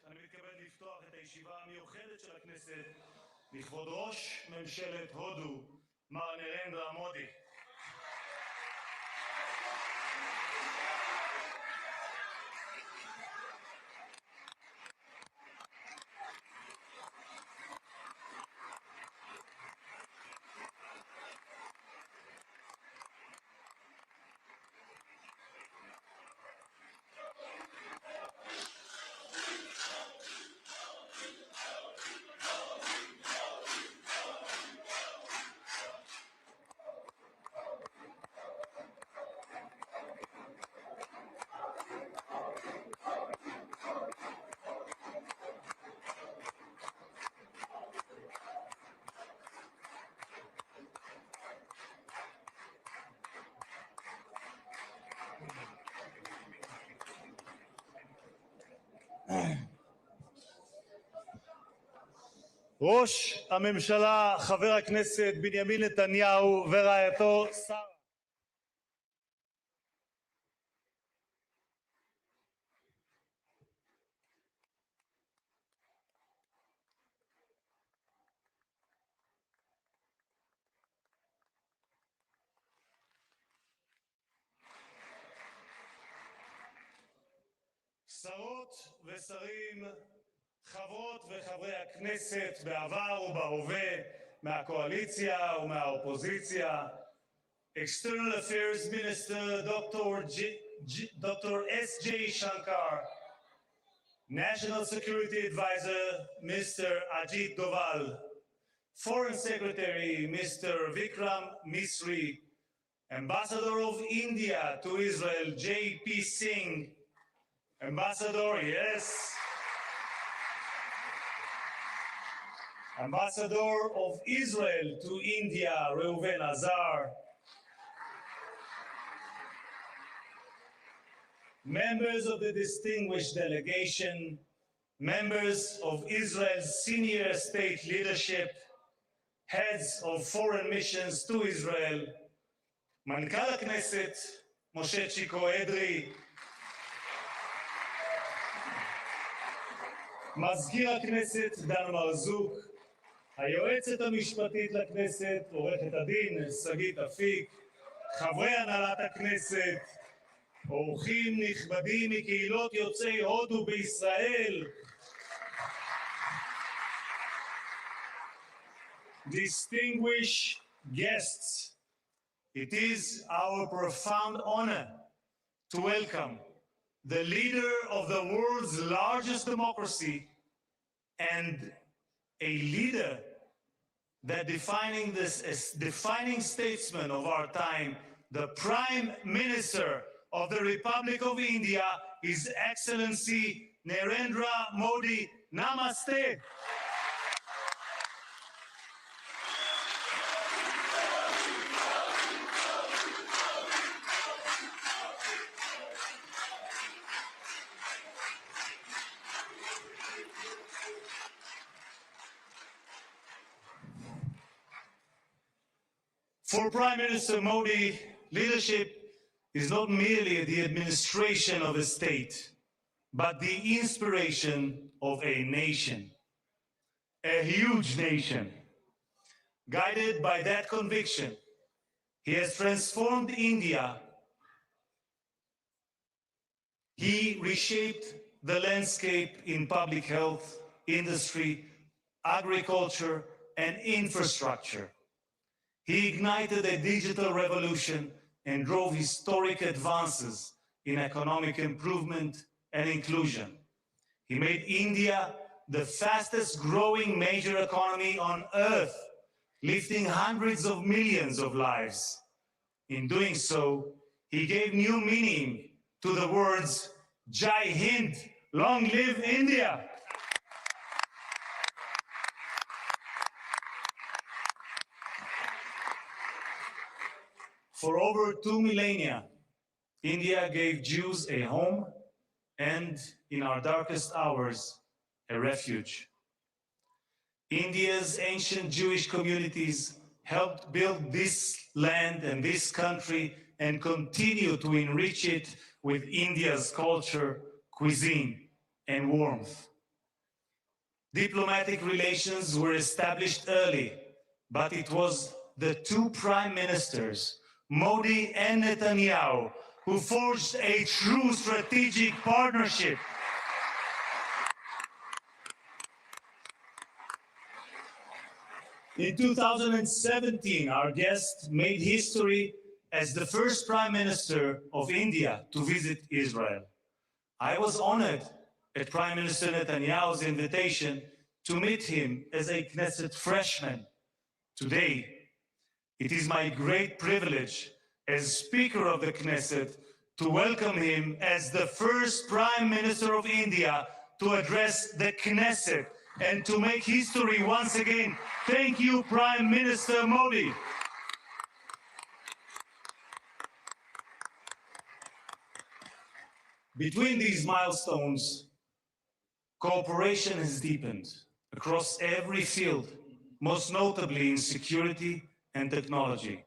אני מתכבד לפתוח את הישיבה המיוחדת של הכנסת לכבוד ראש ממשלת הודו, מר נרנדרה מודי. ראש הממשלה חבר הכנסת בנימין נתניהו ורעייתו שרה. שרות ושרים, חברות וחברי הכנסת בעבר ובהווה, מהקואליציה ומהאופוזיציה, External Affairs Minister Dr. S.J. Shankar, National Security Advisor Mr. Ajit Doval, Foreign Secretary Mr. Vikram Misri, Ambassador of India to Israel J.P. Singh, Ambassador, yes, Ambassador of Israel to India, Reuven Azar, members of the distinguished delegation, members of Israel's senior state leadership, heads of foreign missions to Israel, מנכ"ל הכנסת, משה צ'יקו אדרי, מזכיר הכנסת דן מרזוק, היועצת המשפטית לכנסת, עורכת הדין שגית אפיק, חברי הנהלת הכנסת, אורחים נכבדים מקהילות יוצאי הודו בישראל, distinguished guests, it is our profound honor to welcome the leader of the world's largest democracy and a leader that defining statesman of our time, the Prime Minister of the Republic of India, His Excellency Narendra Modi. Namaste. For Prime Minister Modi, leadership is not merely the administration of a state, but the inspiration of a nation, a huge nation. Guided by that conviction, he has transformed India. He reshaped the landscape in public health, industry, agriculture, and infrastructure. He ignited a digital revolution and drove historic advances in economic improvement and inclusion. He made India the fastest growing major economy on earth, lifting hundreds of millions of lives. In doing so, he gave new meaning to the words, Jai Hind, long live India. For over 2 millennia, India gave Jews a home and, in our darkest hours, a refuge. India's ancient Jewish communities helped build this land and this country and continue to enrich it with India's culture, cuisine, and warmth. Diplomatic relations were established early, but it was the two prime ministers, Modi and Netanyahu, who forged a true strategic partnership. In 2017, our guest made history as the first Prime Minister of India to visit Israel. I was honored at Prime Minister Netanyahu's invitation to meet him as a Knesset freshman. Today, it is my great privilege as Speaker of the Knesset to welcome him as the first Prime Minister of India to address the Knesset and to make history once again. Thank you, Prime Minister Modi. Between these milestones, cooperation has deepened across every field, most notably in security and technology.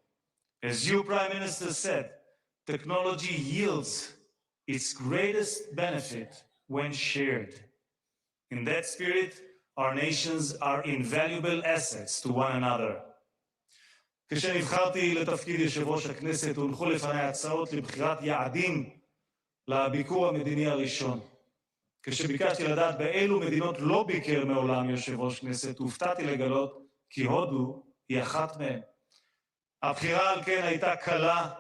As you, Prime Minister, said, technology yields its greatest benefit when shared. In that spirit, our nations are invaluable assets to one another. כשנבחרתי לתפקיד יושב ראש הכנסת, הונחו לפני הצעות לבחירת יעדים לביקור המדיני הראשון. כשביקשתי לדעת באילו מדינות לא ביקר מעולם יושב ראש כנסת, הופתעתי לגלות כי הודו היא אחת מהן. הבחירה על כן הייתה קלה,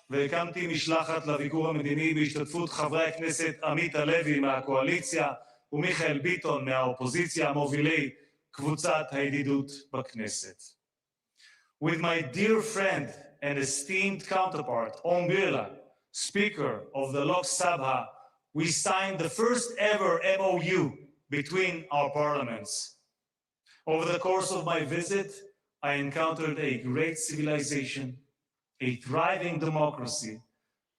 והקמתי משלחת לביקור המדיני בהשתתפות חברי הכנסת עמית הלוי מהקואליציה ומיכאל ביטון מהאופוזיציה, מובילי קבוצת הידידות בכנסת. With my dear friend and esteemed counterpart, UnBreaking, Speaker of the Lok Sabha, we signed the first ever MOU between our parliaments. Over the course of my visit, I encountered a great civilization, a thriving democracy,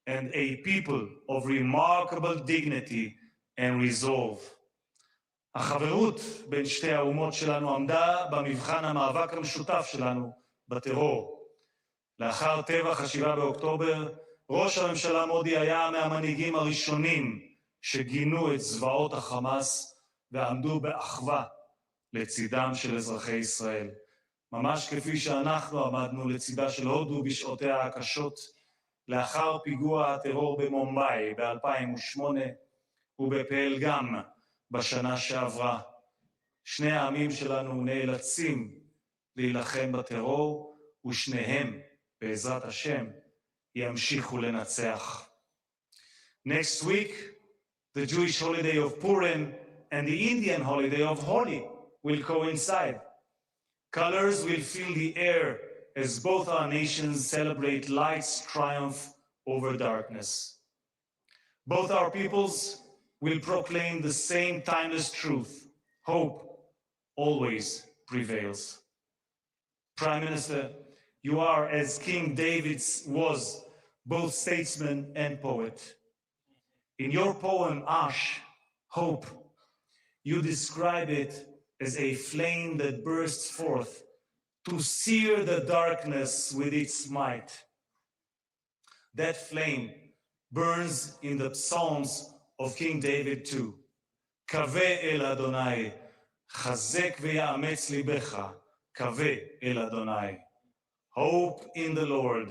and a people of remarkable dignity and resolve. החברות בין שתי האומות שלנו עמדה במבחן המאבק המשותף שלנו בטרור. לאחר טבח 7 באוקטובר, ראש הממשלה מודי היה מהמנהיגים הראשונים שגינו את זוועות החמאס ועמדו באחווה לצידם של אזרחי ישראל. ממש כפי שאנחנו עמדנו לצידה של הודו בשעותיה הקשות, לאחר פיגוע הטרור במומבאי ב-2008 ובפלגם בשנה שעברה. שני העמים שלנו נאלצים להילחם בטרור, ושניהם, בעזרת השם, ימשיכו לנצח. Next week, the Jewish holiday of Purim and the Indian holiday of Holi will coincide. Colors will fill the air as both our nations celebrate light's triumph over darkness. Both our peoples will proclaim the same timeless truth: hope always prevails. Prime Minister, you are, as King David was, both statesman and poet. In your poem, Ash, Hope, you describe it as a flame that bursts forth to sear the darkness with its might. That flame burns in the Psalms of King David too. Kaveh el Adonai, chazek ve'yametz libecha, kaveh el Adonai. Hope in the Lord,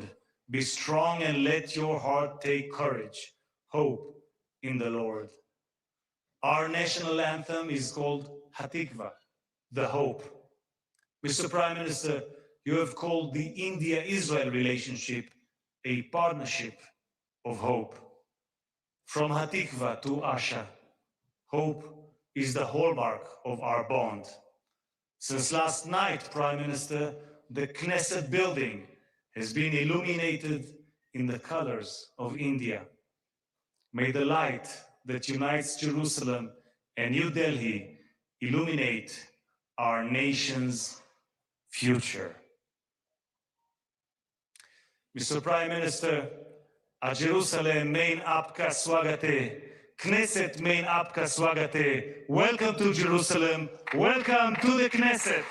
be strong and let your heart take courage. Hope in the Lord. Our national anthem is called Hatikva, the hope. Mr. Prime Minister, you have called the India-Israel relationship a partnership of hope. From Hatikva to Asha, hope is the hallmark of our bond. Since last night, Prime Minister, the Knesset building has been illuminated in the colors of India. May the light that unites Jerusalem and New Delhi illuminate our nation's future. Mr. Prime Minister, a Jerusalem main apka swagate, Knesset main apka swagate. Welcome to Jerusalem, welcome to the Knesset.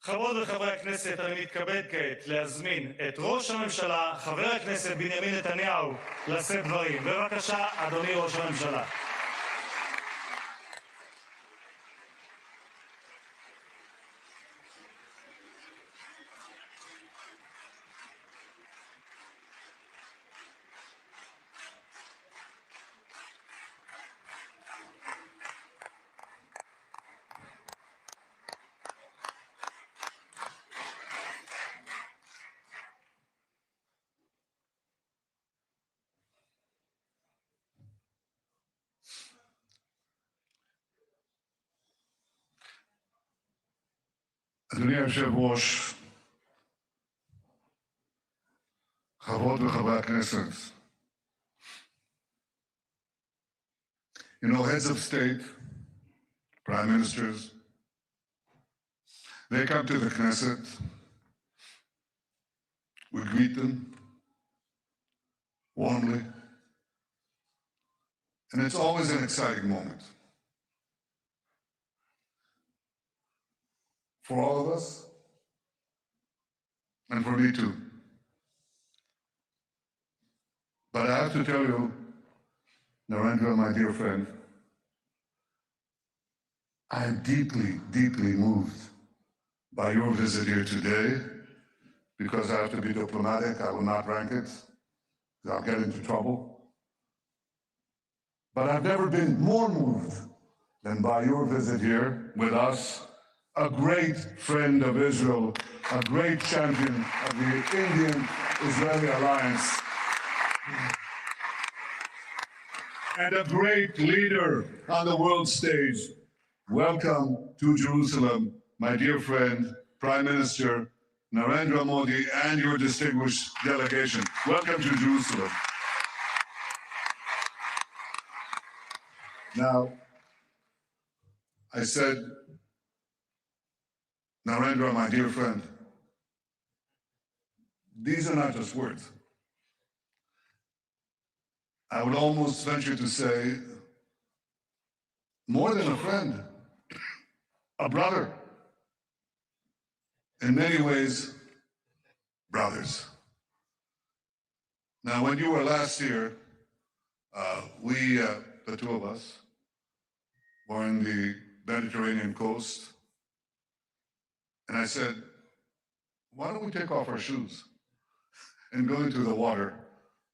חברות וחברי הכנסת, אני מתכבד כעת להזמין את ראש הממשלה, חבר הכנסת בנימין נתניהו, לשאת דברים. בבקשה, אדוני ראש הממשלה. אדוני היושב-ראש, חברות וחברי הכנסת, heads of state, prime ministers, they come to the Knesset, we greet them warmly, and it's always an exciting moment. For all of us, and for me too. But I have to tell you, Narendra, my dear friend, I am deeply, deeply moved by your visit here today, because I have to be diplomatic. I will not rank it, because I'll get into trouble. But I've never been more moved than by your visit here with us, a great friend of Israel, a great champion of the Indian-Israeli alliance, and a great leader on the world stage. Welcome to Jerusalem, my dear friend, Prime Minister Narendra Modi, and your distinguished delegation. Welcome to Jerusalem. Now, I said, Narendra, my dear friend, these are not just words. I would almost venture to say, more than a friend, a brother. In many ways, brothers. Now, when you were last here, we, the two of us, were in the Mediterranean coast. And I said, why don't we take off our shoes and go into the water,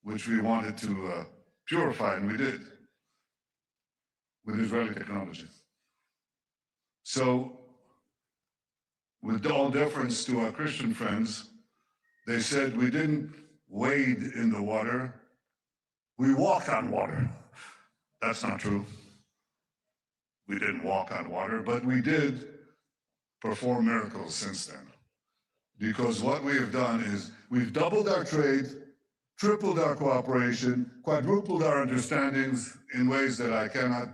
which we wanted to purify, and we did, with Israeli technology. So, with all deference to our Christian friends, they said we didn't wade in the water, we walked on water. That's not true. We didn't walk on water, but we did perform miracles since then. Because what we have done is we've doubled our trade, tripled our cooperation, quadrupled our understandings in ways that I cannot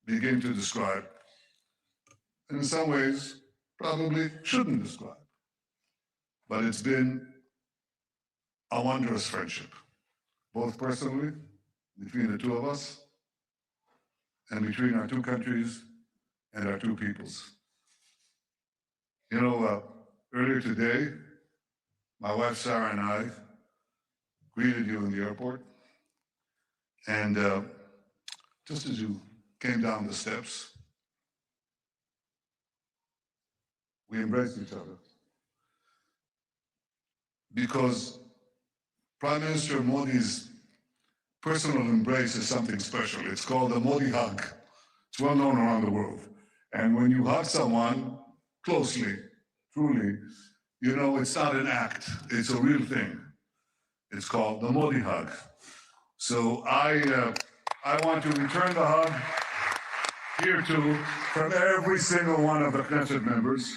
begin to describe. And in some ways, probably shouldn't describe. But it's been a wondrous friendship, both personally, between the two of us, and between our two countries and our two peoples. You know, earlier today, my wife Sarah and I greeted you in the airport, and just as you came down the steps, we embraced each other. Because Prime Minister Modi's personal embrace is something special. It's called the Modi hug. It's well known around the world. And when you hug someone closely, truly, you know it's not an act, it's a real thing. It's called the Modi hug. So I want to return the hug here too from every single one of the Knesset members.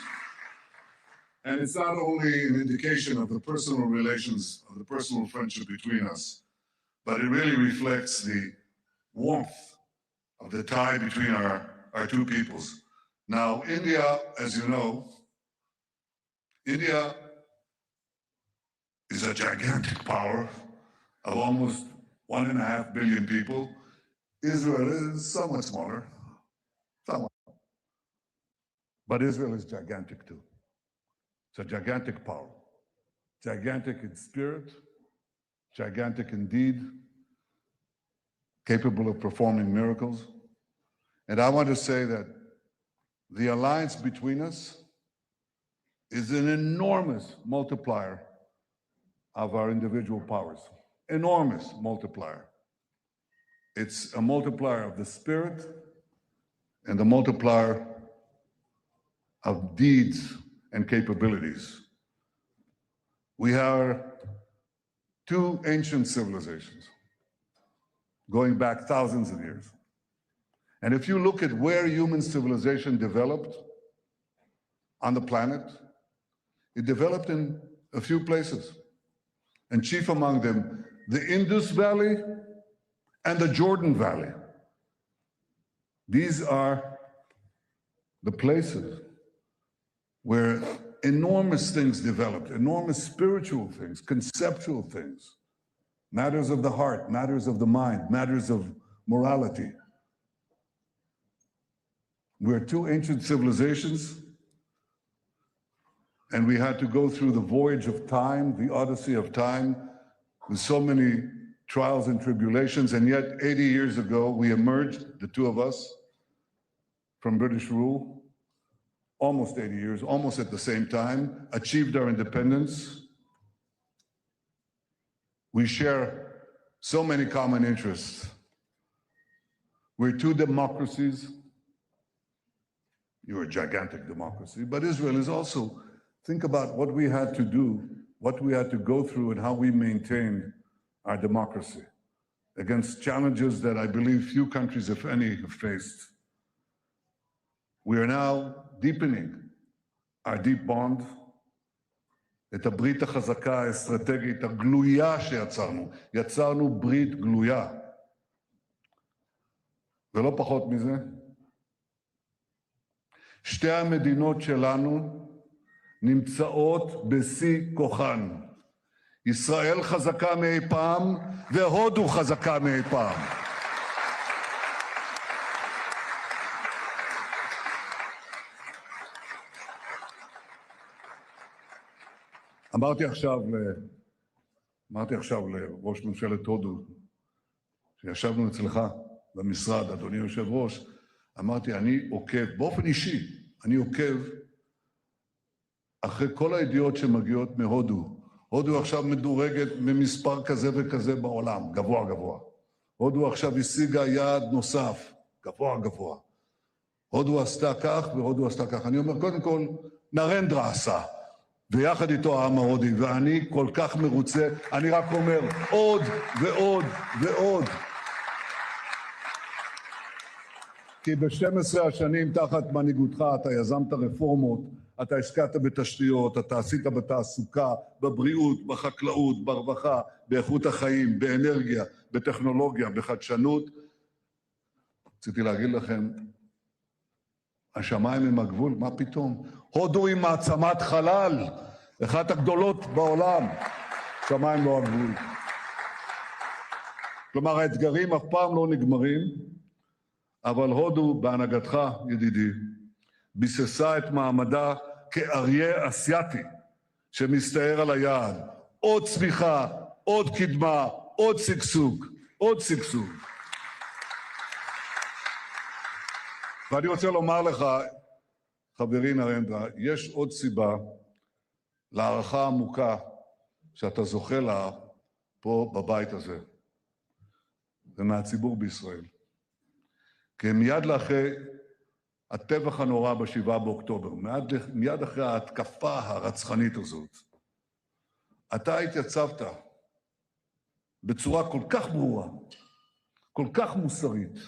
And it's not only an indication of the personal relations, of the personal friendship between us, but it really reflects the warmth of the tie between our two peoples. Now, India, as you know, India is a gigantic power of almost 1.5 billion people. Israel is somewhat smaller, somewhat. But Israel is gigantic too. It's a gigantic power. Gigantic in spirit, gigantic in deed, capable of performing miracles. And I want to say that the alliance between us is an enormous multiplier of our individual powers. Enormous multiplier. It's a multiplier of the spirit and a multiplier of deeds and capabilities. We are two ancient civilizations going back thousands of years. And if you look at where human civilization developed on the planet, it developed in a few places. And chief among them, the Indus Valley and the Jordan Valley. These are the places where enormous things developed, enormous spiritual things, conceptual things, matters of the heart, matters of the mind, matters of morality. We're two ancient civilizations, and we had to go through the voyage of time, the odyssey of time, with so many trials and tribulations, and yet 80 years ago, we emerged, the two of us, from British rule, almost 80 years, almost at the same time, achieved our independence. We share so many common interests. We're two democracies. You're a gigantic democracy, but Israel is also, think about what we had to do, what we had to go through, and how we maintained our democracy against challenges that I believe few countries, if any, have faced. We are now deepening our deep bond, את הברית החזקה האסטרטגית הגלויה שיצרנו. יצרנו ברית גלויה. ולא פחות מזה, שתי המדינות שלנו נמצאות בשיא כוחן. ישראל חזקה מאי פעם, והודו חזקה מאי פעם. אמרתי עכשיו לראש ממשלת הודו, שישבנו אצלך במשרד, אדוני יושב ראש, אמרתי, אני עוקב, באופן אישי, אני עוקב אחרי כל הידיעות שמגיעות מהודו. הודו עכשיו מדורגת ממספר כזה וכזה בעולם, גבוה גבוה. הודו עכשיו השיגה יעד נוסף, גבוה גבוה. הודו עשתה כך והודו עשתה כך. אני אומר, קודם כל, נרנדרה עשה. ויחד איתו העם ההודי, ואני כל כך מרוצה, אני רק אומר, עוד ועוד ועוד. כי ב-12 השנים תחת מנהיגותך אתה יזמת רפורמות, אתה השקעת בתשתיות, אתה עשית בתעסוקה, בבריאות, בחקלאות, ברווחה, באיכות החיים, באנרגיה, בטכנולוגיה, בחדשנות. רציתי להגיד לכם, השמיים הם הגבול, מה פתאום? הודו היא מעצמת חלל, אחת הגדולות בעולם, שמיים לא הגבול. כלומר, האתגרים אף פעם לא נגמרים, אבל הודו, בהנהגתך, ידידי, ביססה את מעמדה כאריה אסייתי שמסתער על היעד. עוד צמיחה, עוד קדמה, עוד שגשוג, עוד שגשוג. ואני רוצה לומר לך, חברי נרנדרה, יש עוד סיבה להערכה עמוקה שאתה זוכה לה פה בבית הזה, ומהציבור בישראל. כי מיד לאחרי הטבח הנורא ב7 באוקטובר, מיד אחרי ההתקפה הרצחנית הזאת, אתה התייצבת בצורה כל כך ברורה, כל כך מוסרית,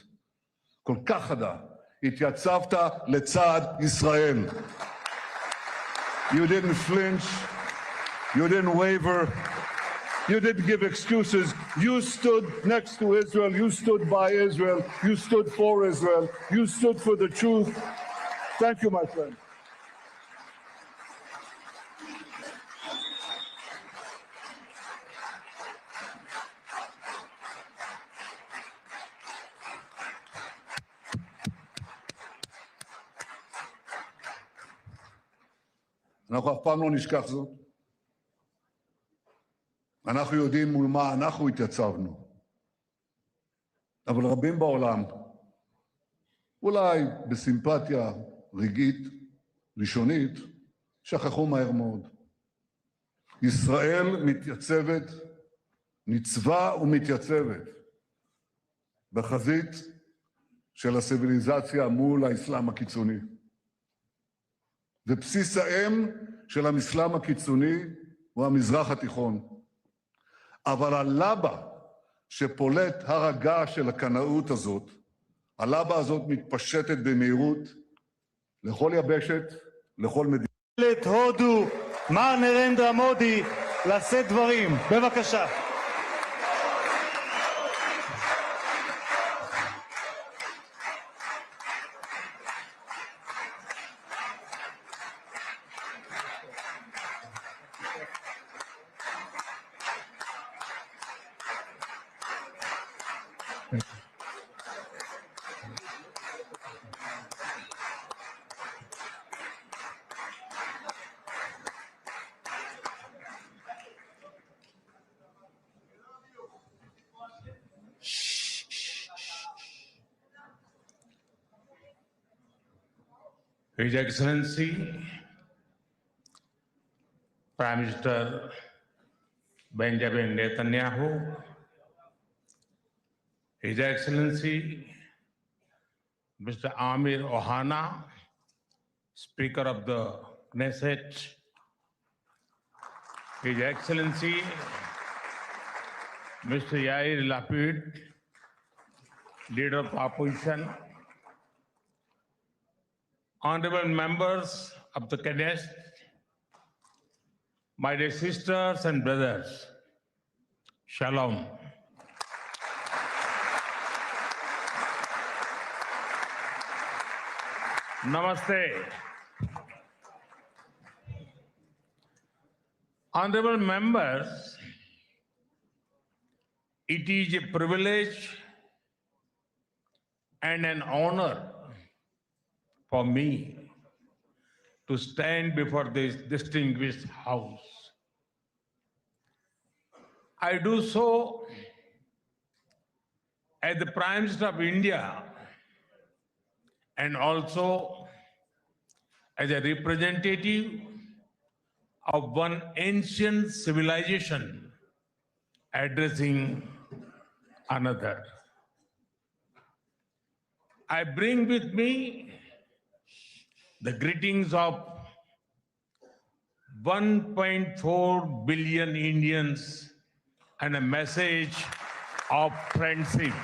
כל כך חדה, התייצבת לצד ישראל. You didn't flinch, you didn't waver, you didn't give excuses. You stood next to Israel, you stood by Israel, you stood for Israel, you stood for the truth. Thank you, my friend. אנחנו אף פעם לא נשכח זאת. אנחנו יודעים מול מה אנחנו התייצבנו. אבל רבים בעולם, אולי בסימפתיה רגעית, ראשונית, שכחו מהר מאוד. ישראל מתייצבת, ניצבה ומתייצבת, בחזית של הציוויליזציה מול האסלאם הקיצוני. ובסיס האם של האסלאם הקיצוני הוא המזרח התיכון. אבל הלבה שפולט הר הגעש של הקנאות הזאת, הלבה הזאת מתפשטת במהירות לכל יבשת, לכל מדינה. את הודו, מר נרנדרה מודי, לשאת דברים. בבקשה. His Excellency, Prime Minister Benjamin Netanyahu, His Excellency Mr. Amir Ohana, Speaker of the Knesset, His Excellency Mr. Yair Lapid, Leader of Opposition, Honorable members of the Knesset, my dear sisters and brothers, Shalom. Namaste. Honorable members, it is a privilege and an honor for me to stand before this distinguished house. I do so as the Prime Minister of India and also as a representative of one ancient civilization addressing another. I bring with me the greetings of 1.4 billion Indians and a message of friendship,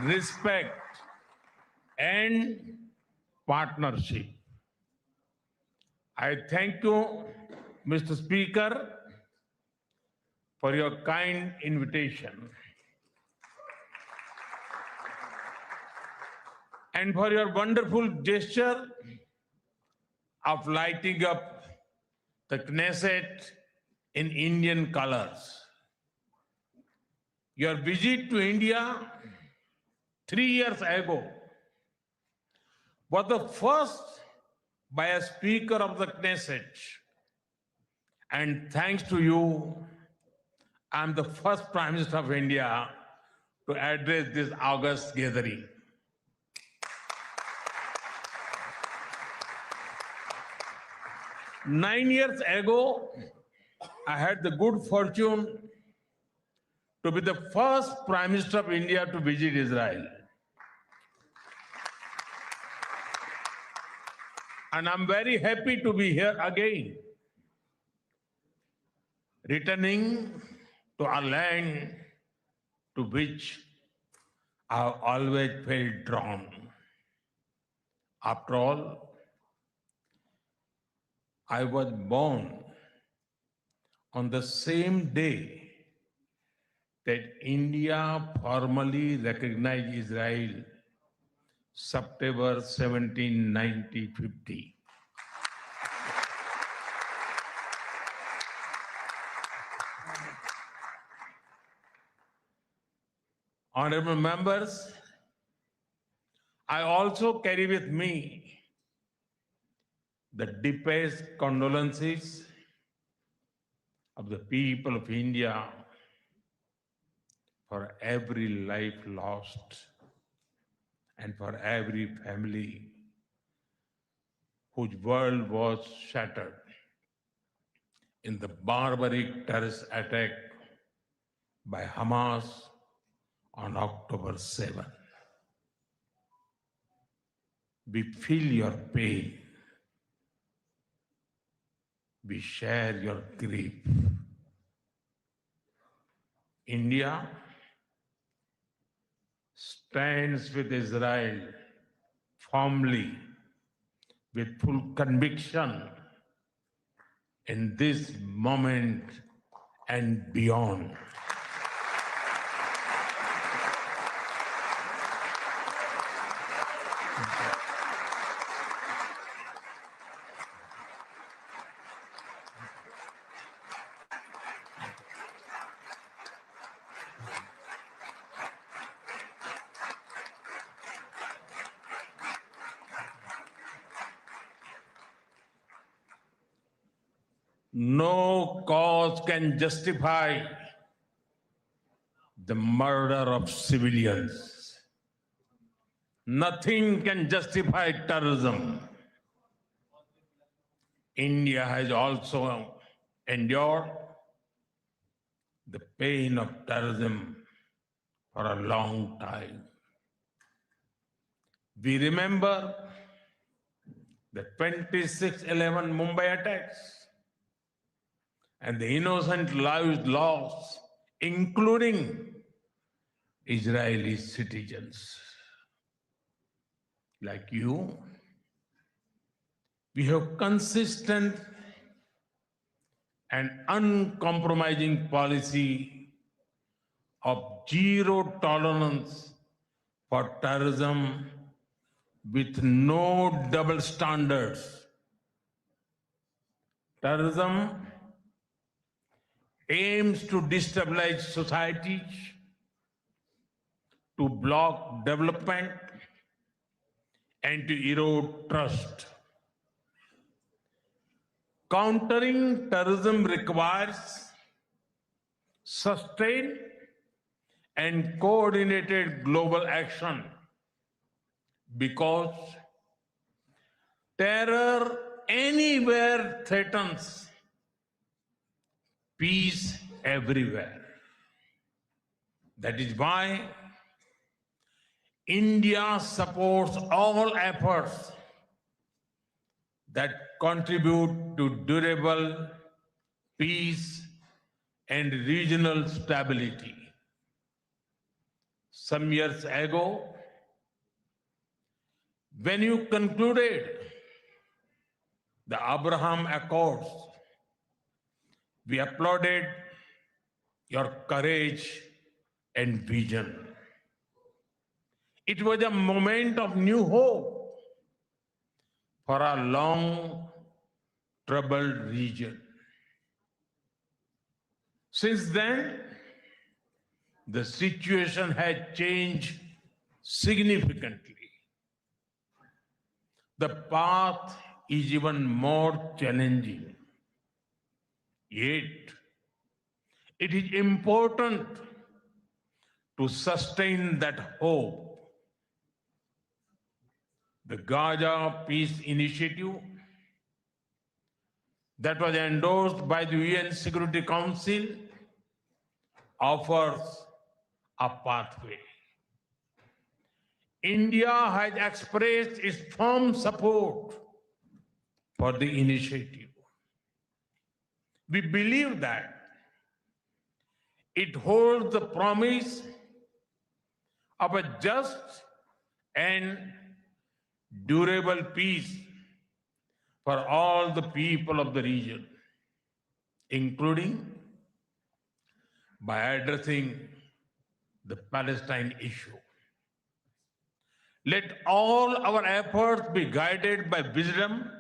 respect, and partnership. I thank you, Mr. Speaker, for your kind invitation and for your wonderful gesture of lighting up the Knesset in Indian colors. Your visit to India 3 years ago was the first by a Speaker of the Knesset. And thanks to you, I'm the first Prime Minister of India to address this august gathering. Nine years ago, I had the good fortune to be the first Prime Minister of India to visit Israel. And I'm very happy to be here again, returning to a land to which I've always felt drawn. After all, I was born on the same day that India formally recognized Israel, September 17, 1950. Honorable members, I also carry with me the deepest condolences of the people of India for every life lost and for every family whose world was shattered in the barbaric terrorist attack by Hamas on October 7. We feel your pain. We share your grief. India stands with Israel firmly, with full conviction in this moment and beyond. No cause can justify the murder of civilians. Nothing can justify terrorism. India has also endured the pain of terrorism for a long time. We remember the 26/11 Mumbai attacks and the innocent lives lost, including Israeli citizens. Like you, we have consistent and uncompromising policy of zero tolerance for terrorism with no double standards. Terrorism aims to destabilize societies, to block development, and to erode trust. Countering terrorism requires sustained and coordinated global action because terror anywhere threatens peace everywhere. That is why India supports all efforts that contribute to durable peace and regional stability. Some years ago, when you concluded the Abraham Accords, we applauded your courage and vision. It was a moment of new hope for a long troubled region. Since then, the situation has changed significantly. The path is even more challenging. Yet, it is important to sustain that hope. The Gaza Peace Initiative that was endorsed by the UN Security Council offers a pathway. India has expressed its firm support for the initiative. We believe that it holds the promise of a just and durable peace for all the people of the region, including by addressing the Palestine issue. Let all our efforts be guided by wisdom,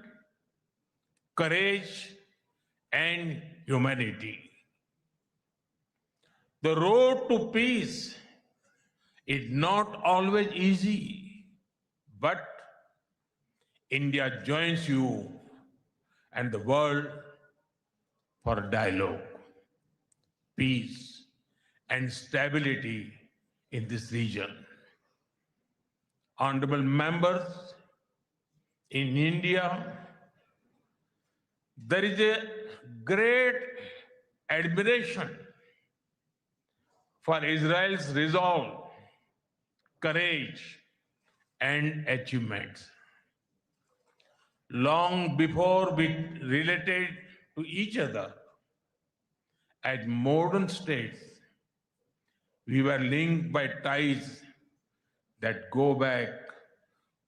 courage, and humanity. The road to peace is not always easy, but India joins you and the world for dialogue, peace, and stability in this region. Honorable members, in India, there is a great admiration for Israel's resolve, courage, and achievements. Long before we related to each other as modern states, we were linked by ties that go back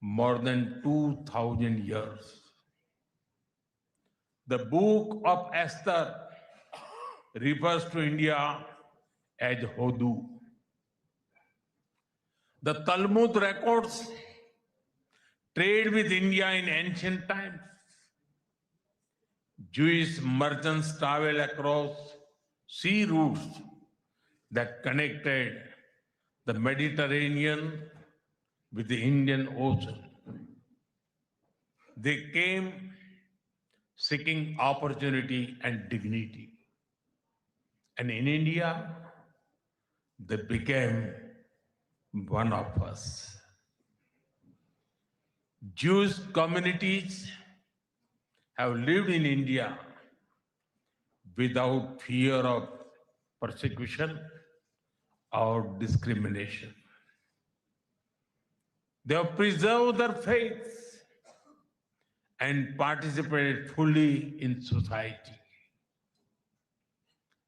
more than 2,000 years. The book of Esther refers to India as Hodu. The Talmud records trade with India in ancient times. Jewish merchants traveled across sea routes that connected the Mediterranean with the Indian Ocean. They came seeking opportunity and dignity. And in India, they became one of us. Jewish communities have lived in India without fear of persecution or discrimination. They have preserved their faith and participated fully in society.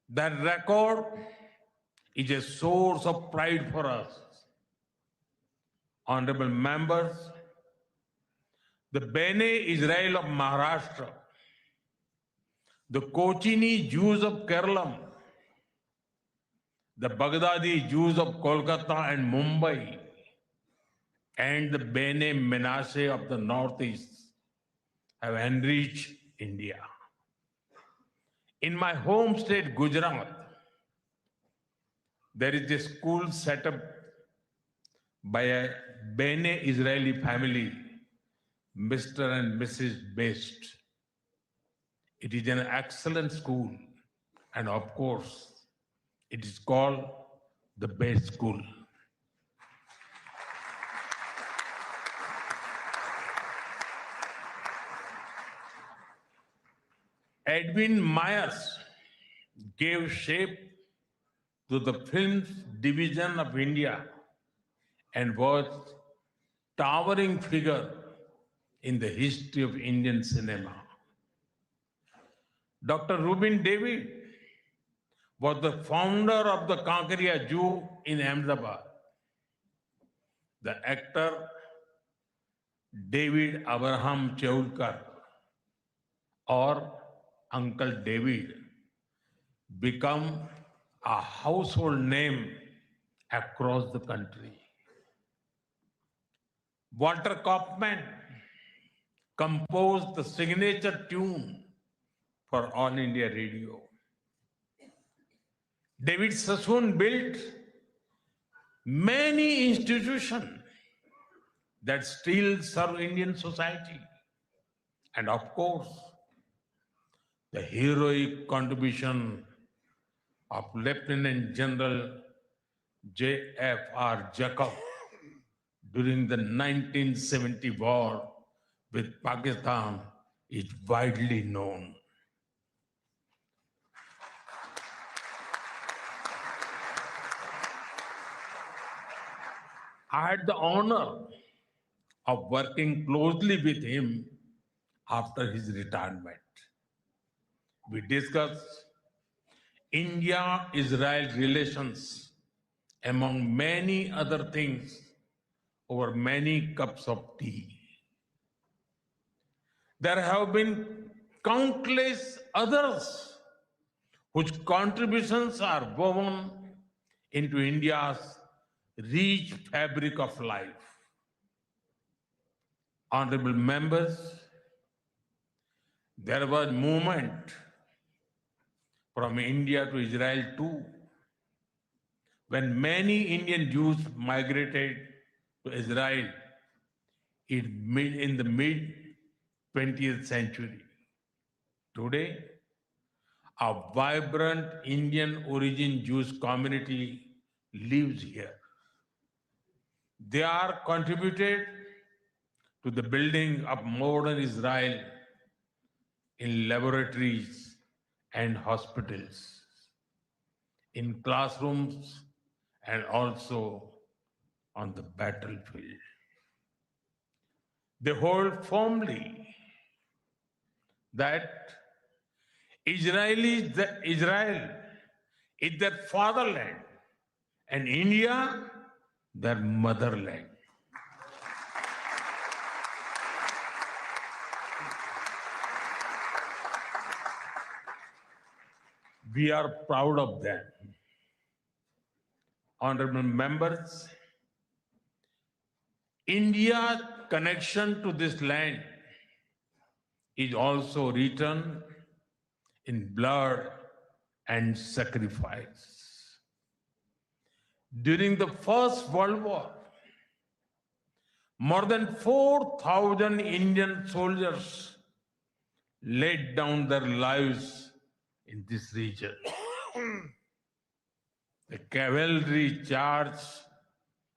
That record is a source of pride for us. Honorable members, the Bene Israel of Maharashtra, the Kochini Jews of Kerala, the Baghdadi Jews of Kolkata and Mumbai, and the Bene Menashe of the Northeast have enriched India. In my home state, Gujarat, there is a school set up by a Bene Israeli family, Mr. and Mrs. Best. It is an excellent school, and of course, it is called the Best School. Edwin Myers gave shape to the film's division of India and was towering figure in the history of Indian cinema. Dr. Rubin David was the founder of the Kankaria Jew in Ahmedabad. The actor David Abraham Cheulkar, or Uncle David, become a household name across the country. Walter Kaufman composed the signature tune for All India Radio. David Sassoon built many institutions that still serve Indian society. And of course, the heroic contribution of Lieutenant General J.F.R. Jacob during the 1970 war with Pakistan is widely known. I had the honor of working closely with him after his retirement. We discussed India-Israel relations, among many other things, over many cups of tea. There have been countless others whose contributions are woven into India's rich fabric of life. Honorable members, there was movement from India to Israel too, when many Indian Jews migrated to Israel in the mid 20th century. Today, a vibrant Indian origin Jewish community lives here. They are contributed to the building of modern Israel in laboratories and hospitals, in classrooms, and also on the battlefield. They hold firmly that Israel is their fatherland and India their motherland. We are proud of them. Honorable members, India's connection to this land is also written in blood and sacrifice. During the First World War, more than 4,000 Indian soldiers laid down their lives in this region. The cavalry charge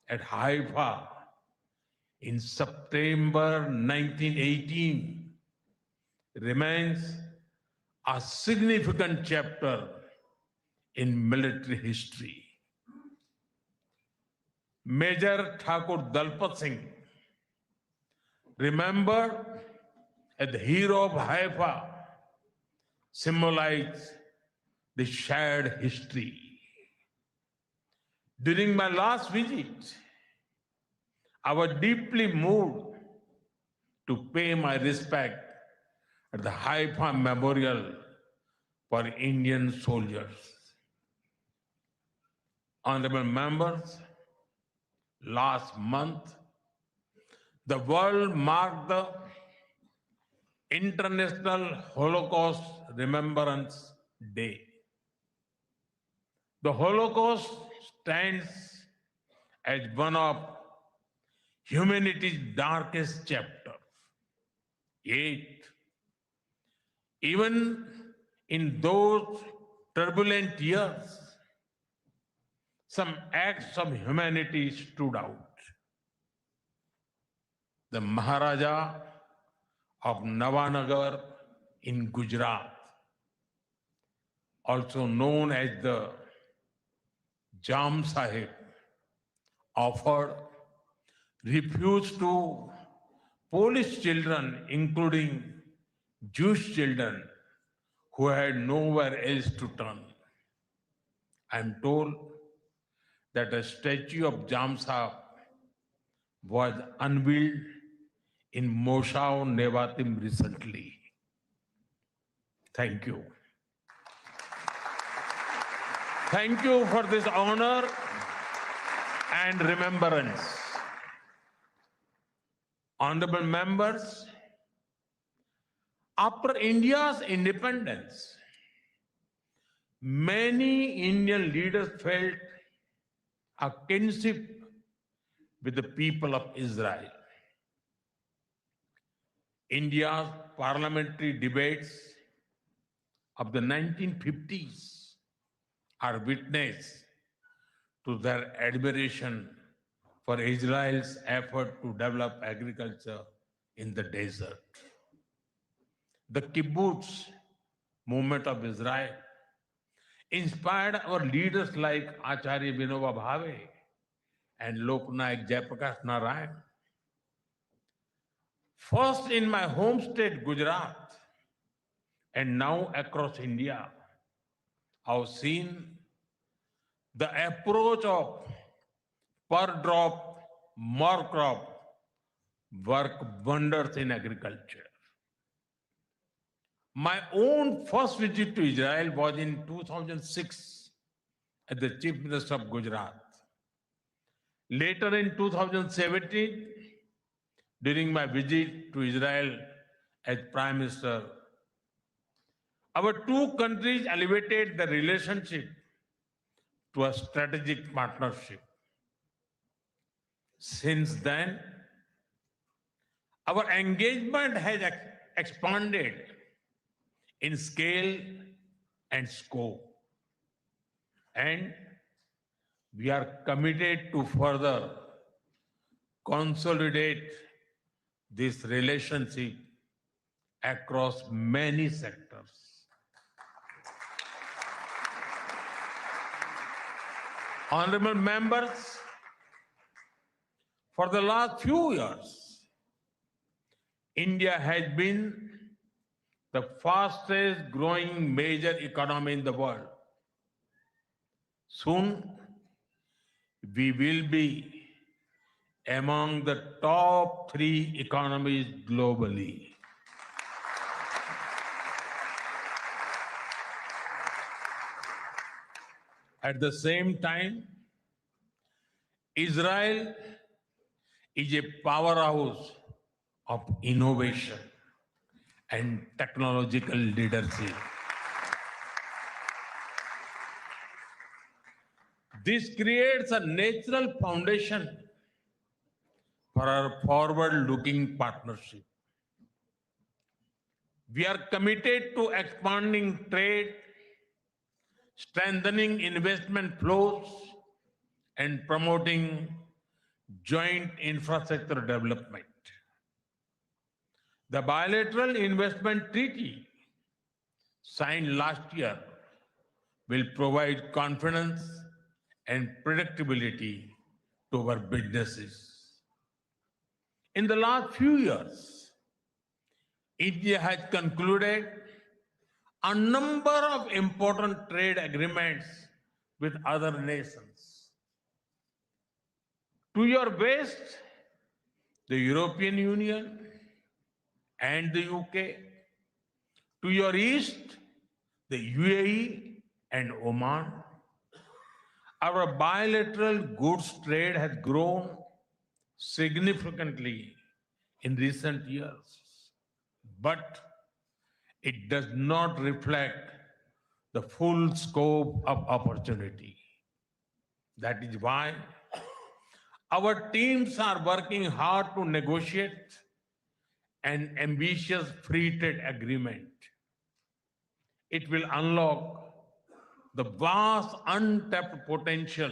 at Haifa in September 1918 remains a significant chapter in military history. Major Thakur Dalpat Singh, remembered as the hero of Haifa, symbolized the shared history. During my last visit, I was deeply moved to pay my respect at the Haifa Memorial for Indian soldiers. Honorable members, last month, the world marked the International Holocaust Remembrance Day. The Holocaust stands as one of humanity's darkest chapters. Yet, even in those turbulent years, some acts of humanity stood out. The Maharaja of Navanagar in Gujarat, also known as the Jam Sahib, offered refuge to Polish children, including Jewish children who had nowhere else to turn. I am told that a statue of Jam Sahib was unveiled in Moshav Nevatim recently. Thank you. Thank you for this honor and remembrance. Honorable members, after India's independence, many Indian leaders felt a kinship with the people of Israel. India's parliamentary debates of the 1950s are witness to their admiration for Israel's effort to develop agriculture in the desert. The kibbutz movement of Israel inspired our leaders like Acharya Vinoba Bhave and Loknayak Jayaprakash Narayan. First in my home state, Gujarat, and now across India, I've seen the approach of per drop, more crop work wonders in agriculture. My own first visit to Israel was in 2006 as the Chief Minister of Gujarat. Later in 2017, during my visit to Israel as Prime Minister, our two countries elevated the relationship to a strategic partnership. Since then, our engagement has expanded in scale and scope. And we are committed to further consolidate this relationship across many sectors. Honorable members, for the last few years, India has been the fastest growing major economy in the world. Soon, we will be among the top 3 economies globally. At the same time, Israel is a powerhouse of innovation and technological leadership. This creates a natural foundation for our forward-looking partnership. We are committed to expanding trade, strengthening investment flows, and promoting joint infrastructure development. The bilateral investment treaty signed last year will provide confidence and predictability to our businesses. In the last few years, India has concluded a number of important trade agreements with other nations. To your west, the European Union and the UK. To your east, the UAE and Oman. Our bilateral goods trade has grown significantly in recent years, but it does not reflect the full scope of opportunity. That is why our teams are working hard to negotiate an ambitious free trade agreement. It will unlock the vast untapped potential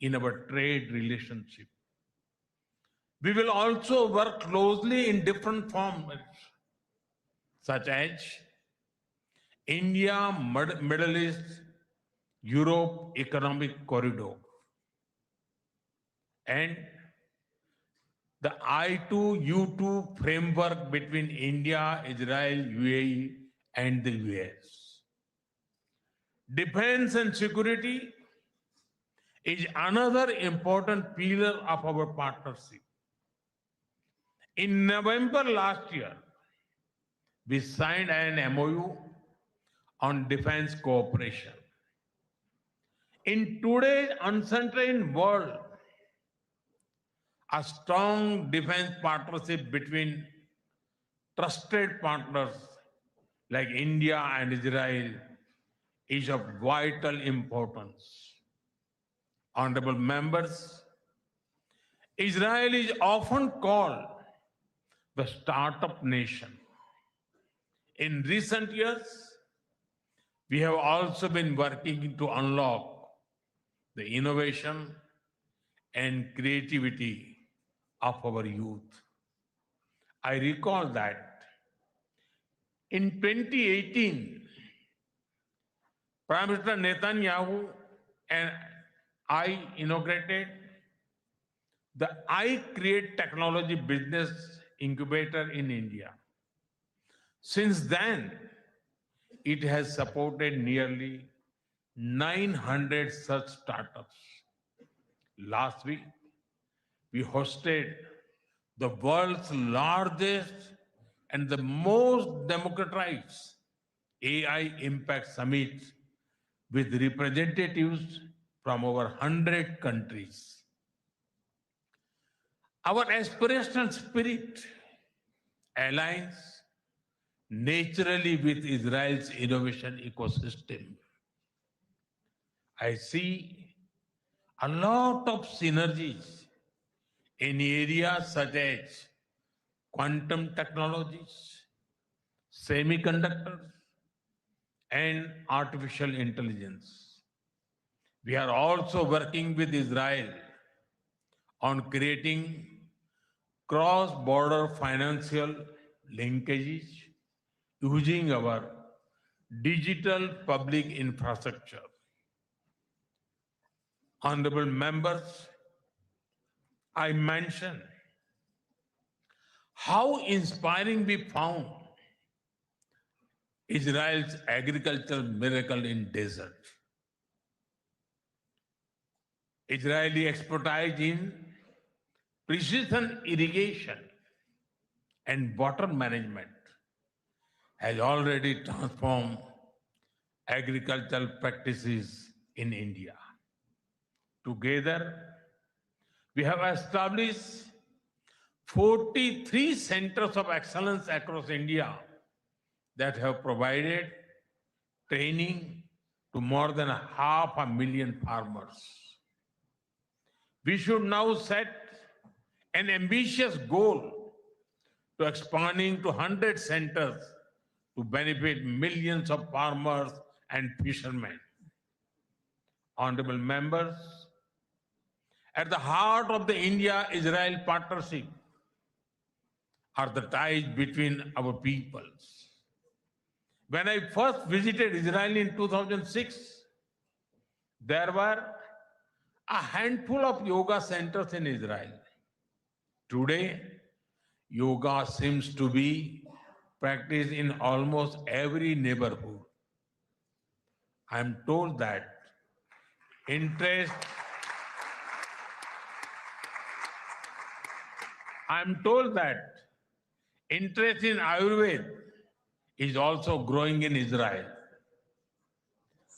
in our trade relationship. We will also work closely in different formats, such as India, Middle East, Europe Economic Corridor, and the I2U2 framework between India, Israel, UAE, and the US. Defense and security is another important pillar of our partnership. In November last year, we signed an MOU on defense cooperation. In today's uncertain world, a strong defense partnership between trusted partners like India and Israel is of vital importance. Honorable members, Israel is often called the startup nation. In recent years, we have also been working to unlock the innovation and creativity of our youth. I recall that in 2018, Prime Minister Netanyahu and I inaugurated the I Create Technology Business Incubator in India. Since then, it has supported nearly 900 such startups. Last week, we hosted the world's largest and the most democratized AI Impact Summit with representatives from over 100 countries. Our aspirational spirit aligns naturally with Israel's innovation ecosystem. I see a lot of synergies in areas such as quantum technologies, semiconductors, and artificial intelligence. We are also working with Israel on creating cross border financial linkages using our digital public infrastructure. Honorable members, I mentioned how inspiring we found Israel's agricultural miracle in desert. Israeli expertise in precision irrigation and water management has already transformed agricultural practices in India. Together, we have established 43 centers of excellence across India that have provided training to more than 500,000 farmers. We should now set an ambitious goal to expanding to 100 centers to benefit millions of farmers and fishermen. Honorable members, at the heart of the India-Israel partnership are the ties between our peoples. When I first visited Israel in 2006, there were a handful of yoga centers in Israel. Today, yoga seems to be practiced in almost every neighborhood. I'm told that interest I'm told that interest in Ayurveda is also growing in Israel.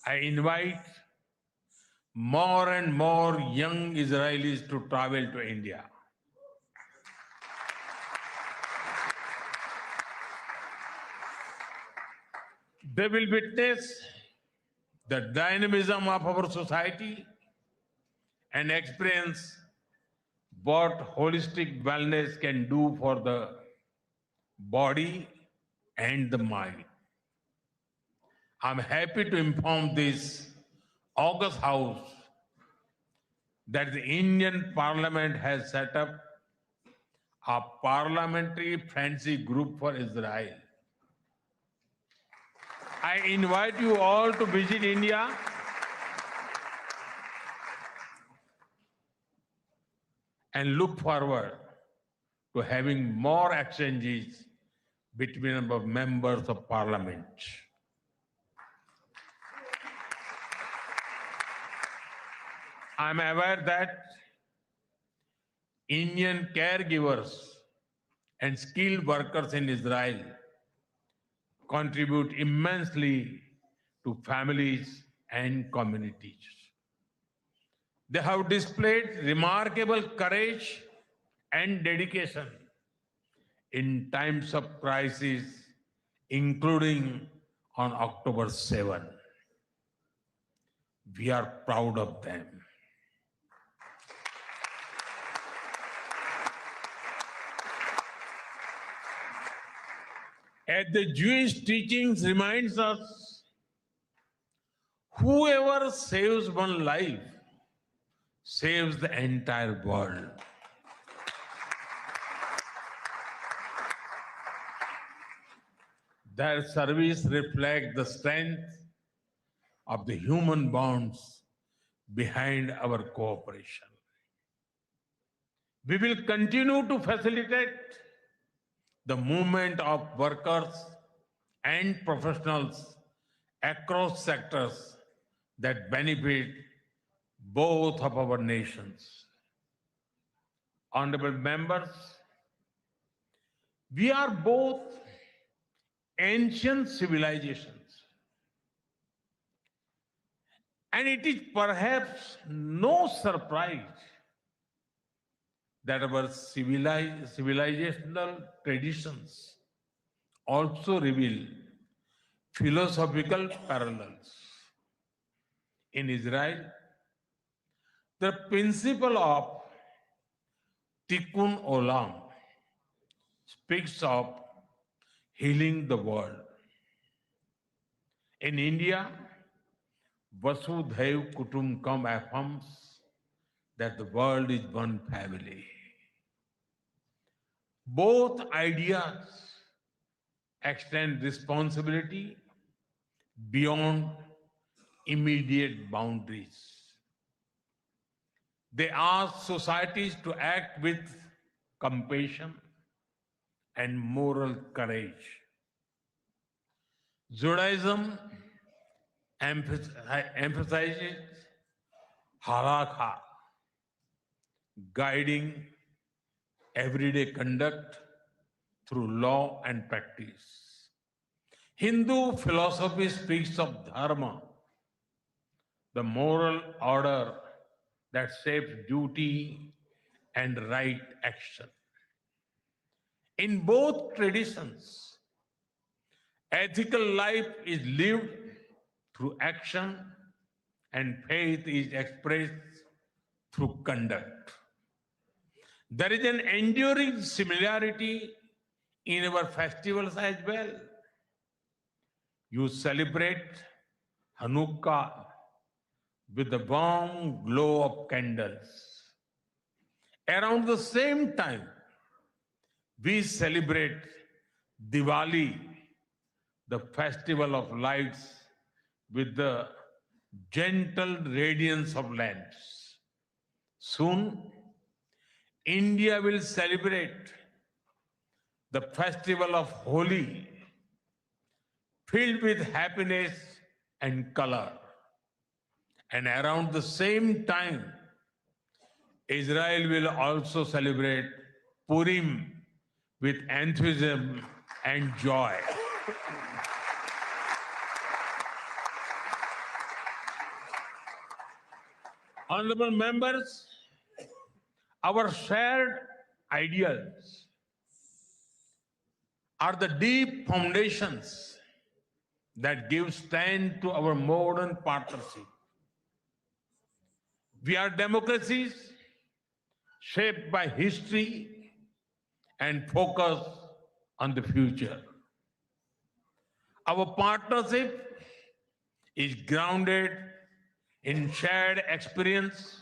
I invite more and more young Israelis to travel to India. They will witness the dynamism of our society and experience what holistic wellness can do for the body and the mind. I'm happy to inform this August House that the Indian Parliament has set up a parliamentary friendship group for Israel. I invite you all to visit India and look forward to having more exchanges between our members of parliament. I'm aware that Indian caregivers and skilled workers in Israel contribute immensely to families and communities. They have displayed remarkable courage and dedication in times of crisis, including on October 7. We are proud of them. As the Jewish teachings reminds us, whoever saves one life saves the entire world. Their service reflects the strength of the human bonds behind our cooperation. We will continue to facilitate the movement of workers and professionals across sectors that benefit both of our nations. Honorable members, we are both ancient civilizations, and it is perhaps no surprise that our civilizational traditions also reveal philosophical parallels. In Israel, the principle of Tikkun Olam speaks of healing the world. In India, Vasudhaiv Kutumbakam affirms that the world is one family. Both ideas extend responsibility beyond immediate boundaries. They ask societies to act with compassion and moral courage. Judaism emphasizes halakha, guiding everyday conduct through law and practice. Hindu philosophy speaks of dharma, the moral order that shapes duty and right action. In both traditions, ethical life is lived through action and faith is expressed through conduct. There is an enduring similarity in our festivals as well. You celebrate Hanukkah with the warm glow of candles. Around the same time, we celebrate Diwali, the festival of lights, with the gentle radiance of lamps. Soon, India will celebrate the festival of Holi, filled with happiness and color. And around the same time, Israel will also celebrate Purim with enthusiasm and joy. Honorable members, our shared ideals are the deep foundations that give strength to our modern partnership. We are democracies shaped by history and focused on the future. Our partnership is grounded in shared experience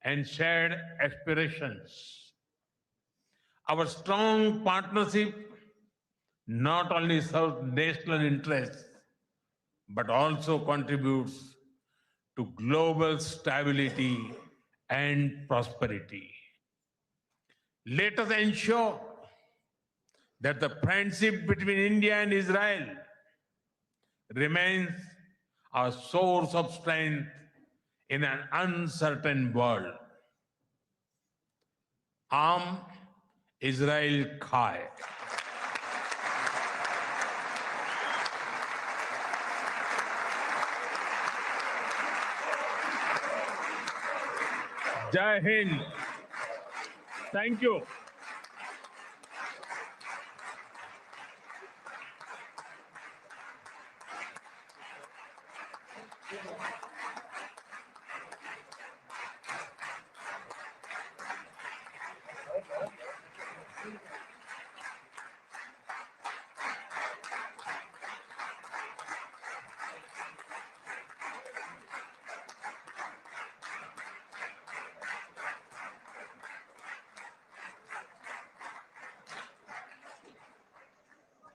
and shared aspirations. Our strong partnership not only serves national interests, but also contributes to global stability and prosperity. Let us ensure that the friendship between India and Israel remains a source of strength in an uncertain world. Am Israel Chai. Jai Hind. Thank you.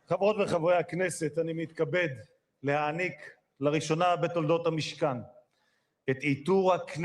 חברות וחברי הכנסת, אני מתכבד להעניק לראשונה בתולדות המשכן את עיטור הכנסת